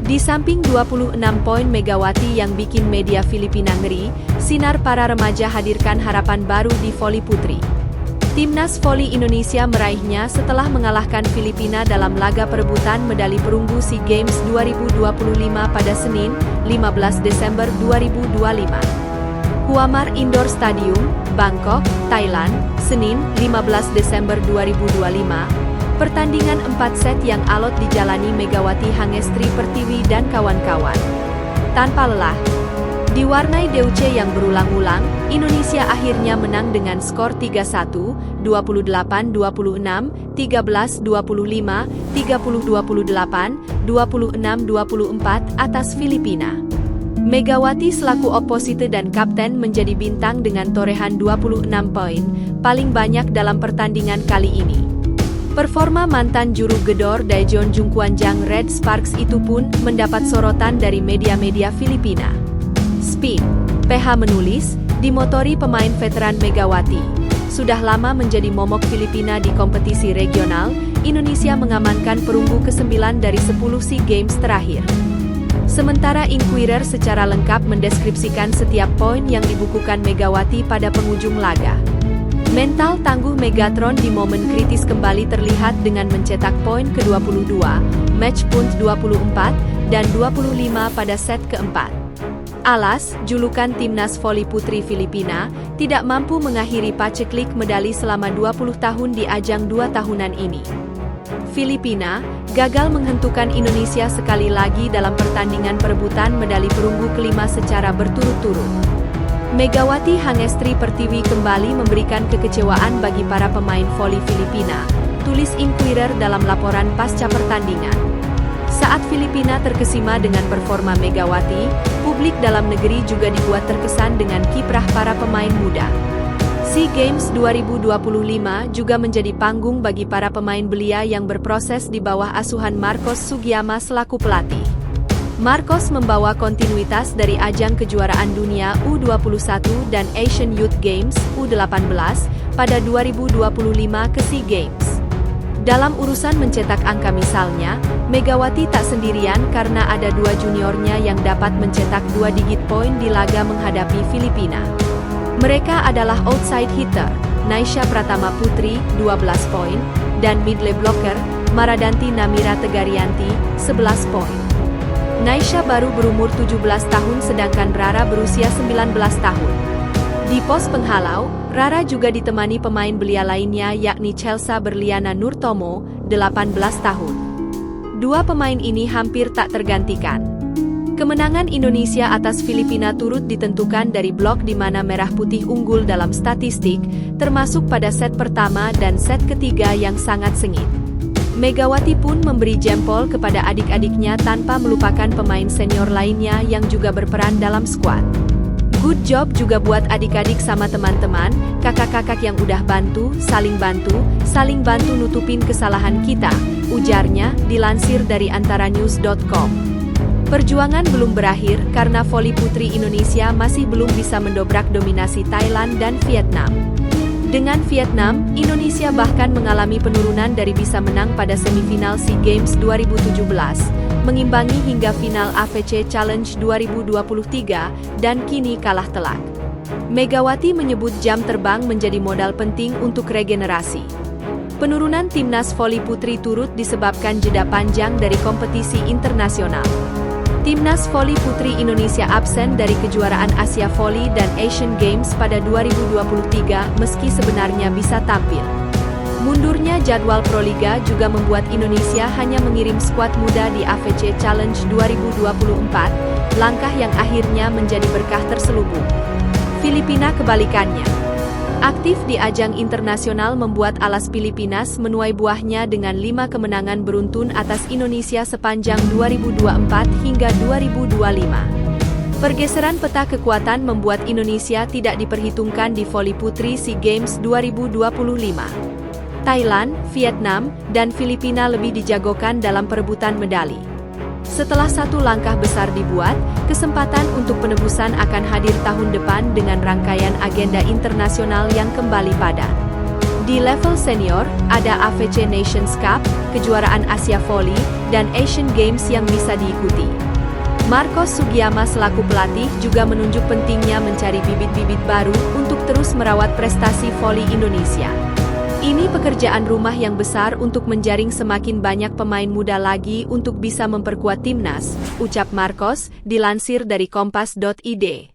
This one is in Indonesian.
Di samping 26 poin Megawati yang bikin media Filipina ngeri, sinar para remaja hadirkan harapan baru di voli putri. Timnas voli Indonesia meraihnya setelah mengalahkan Filipina dalam laga perebutan medali perunggu SEA Games 2025 pada Senin, 15 Desember 2025. Huamar Indoor Stadium, Bangkok, Thailand, Senin, 15 Desember 2025. Pertandingan 4 set yang alot dijalani Megawati Hangestri Pertiwi dan kawan-kawan. Tanpa lelah, diwarnai deuce yang berulang-ulang, Indonesia akhirnya menang dengan skor 3-1, 28-26, 13-25, 30-28, 26-24 atas Filipina. Megawati selaku oposite dan kapten menjadi bintang dengan torehan 26 poin, paling banyak dalam pertandingan kali ini. Performa mantan juru gedor Daejeon Jungkwanjang Red Sparks itu pun mendapat sorotan dari media-media Filipina. Speed. PH menulis, dimotori pemain veteran Megawati. Sudah lama menjadi momok Filipina di kompetisi regional, Indonesia mengamankan perunggu ke-9 dari 10 SEA Games terakhir. Sementara Inquirer secara lengkap mendeskripsikan setiap poin yang dibukukan Megawati pada penghujung laga. Mental tangguh Megatron di momen kritis kembali terlihat dengan mencetak poin ke-22, match point 24, dan 25 pada set keempat. Alas, julukan Timnas Voli Putri Filipina, tidak mampu mengakhiri paceklik medali selama 20 tahun di ajang 2 tahunan ini. Filipina gagal menghentukan Indonesia sekali lagi dalam pertandingan perebutan medali perunggu kelima secara berturut-turut. Megawati Hangestri Pertiwi kembali memberikan kekecewaan bagi para pemain voli Filipina, tulis Inquirer dalam laporan pasca pertandingan. Saat Filipina terkesima dengan performa Megawati, publik dalam negeri juga dibuat terkesan dengan kiprah para pemain muda. SEA Games 2025 juga menjadi panggung bagi para pemain belia yang berproses di bawah asuhan Marcos Sugiyama selaku pelatih. Marcos membawa kontinuitas dari ajang kejuaraan dunia U21 dan Asian Youth Games U18 pada 2025 ke SEA Games. Dalam urusan mencetak angka misalnya, Megawati tak sendirian karena ada 2 juniornya yang dapat mencetak 2 digit poin di laga menghadapi Filipina. Mereka adalah outside hitter, Naisha Pratama Putri, 12 poin, dan middle blocker, Maradanti Namira Tegarianti, 11 poin. Naisha baru berumur 17 tahun sedangkan Rara berusia 19 tahun. Di pos penghalau, Rara juga ditemani pemain belia lainnya yakni Chelsea Berliana Nurtomo, 18 tahun. Dua pemain ini hampir tak tergantikan. Kemenangan Indonesia atas Filipina turut ditentukan dari blok di mana Merah Putih unggul dalam statistik, termasuk pada set pertama dan set ketiga yang sangat sengit. Megawati pun memberi jempol kepada adik-adiknya tanpa melupakan pemain senior lainnya yang juga berperan dalam skuad. Good job juga buat adik-adik sama teman-teman, kakak-kakak yang udah bantu saling bantu nutupin kesalahan kita, ujarnya, dilansir dari antaranews.com. Perjuangan belum berakhir karena voli putri Indonesia masih belum bisa mendobrak dominasi Thailand dan Vietnam. Dengan Vietnam, Indonesia bahkan mengalami penurunan dari bisa menang pada semifinal SEA Games 2017, mengimbangi hingga final AFC Challenge 2023, dan kini kalah telak. Megawati menyebut jam terbang menjadi modal penting untuk regenerasi. Penurunan timnas voli putri turut disebabkan jeda panjang dari kompetisi internasional. Timnas voli putri Indonesia absen dari kejuaraan Asia Voli dan Asian Games pada 2023 meski sebenarnya bisa tampil. Mundurnya jadwal Proliga juga membuat Indonesia hanya mengirim skuad muda di AFC Challenge 2024, langkah yang akhirnya menjadi berkah terselubung. Filipina kebalikannya. Aktif di ajang internasional membuat alas Filipinas menuai buahnya dengan 5 kemenangan beruntun atas Indonesia sepanjang 2024 hingga 2025. Pergeseran peta kekuatan membuat Indonesia tidak diperhitungkan di voli putri SEA Games 2025. Thailand, Vietnam, dan Filipina lebih dijagokan dalam perebutan medali. Setelah satu langkah besar dibuat, kesempatan untuk penebusan akan hadir tahun depan dengan rangkaian agenda internasional yang kembali padat. Di level senior, ada AFC Nations Cup, Kejuaraan Asia Voli, dan Asian Games yang bisa diikuti. Marcos Sugiyama selaku pelatih juga menunjuk pentingnya mencari bibit-bibit baru untuk terus merawat prestasi voli Indonesia. Ini pekerjaan rumah yang besar untuk menjaring semakin banyak pemain muda lagi untuk bisa memperkuat timnas, ucap Marcos, dilansir dari kompas.id.